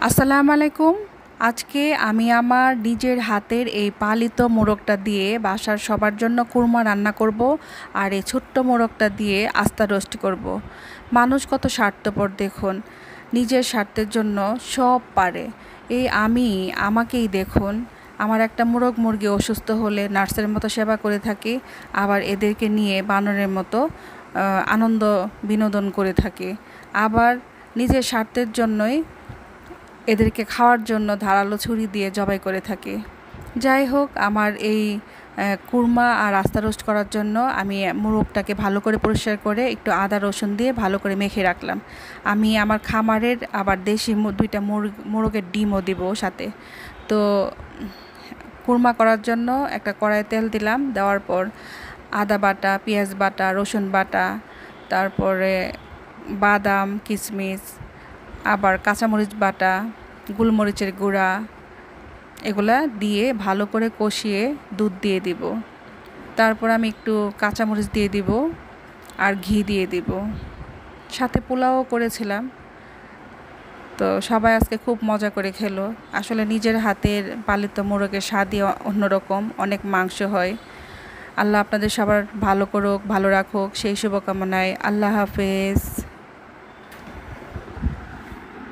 আসসালামু আলাইকুম। আজকে আমি আমার নিজের হাতের এই পালিত মোরগটা দিয়ে বাসার সবার জন্য কুরমা রান্না করব, আর এই ছোট্ট মোরগটা দিয়ে আস্তা রোস্ট করব। মানুষ কত স্বার্থপর দেখুন, নিজের স্বার্থের জন্য সব পারে। এই আমাকেই দেখুন, আমার একটা মোরগ মুরগি অসুস্থ হলে নার্সের মতো সেবা করে থাকি, আবার এদেরকে নিয়ে বানরের মতো আনন্দ বিনোদন করে থাকি। আবার নিজের স্বার্থের জন্যই এদেরকে খাওয়ার জন্য ধারালো ছুরি দিয়ে জবাই করে থাকি। যাই হোক, আমার এই কুরমা আর আস্তা রোস্ট করার জন্য আমি মোরগটাকে ভালো করে পরিষ্কার করে একটু আদা রসুন দিয়ে ভালো করে মেখে রাখলাম। আমি আমার খামারের আবার দেশি দুইটা মোরগের ডিমও দিব সাথে। তো কুরমা করার জন্য একটা কড়াইয়ে তেল দিলাম, দেওয়ার পর আদা বাটা, পেঁয়াজ বাটা, রসুন বাটা, তারপরে বাদাম, কিশমিশ, আবার কাঁচামরিচ বাটা, গোলমরিচের গুঁড়া, এগুলা দিয়ে ভালো করে কষিয়ে দুধ দিয়ে দিব। তারপর আমি একটু কাঁচামরিচ দিয়ে দিব আর ঘি দিয়ে দিব। সাথে পোলাও করেছিলাম। তো সবাই আজকে খুব মজা করে খেলো। আসলে নিজের হাতের পালিত মোরগের স্বাদই অন্যরকম, অনেক মাংস হয়। আল্লাহ আপনাদের সবার ভালো করুক, ভালো রাখুক, সেই শুভকামনায়। আল্লাহ হাফেজ।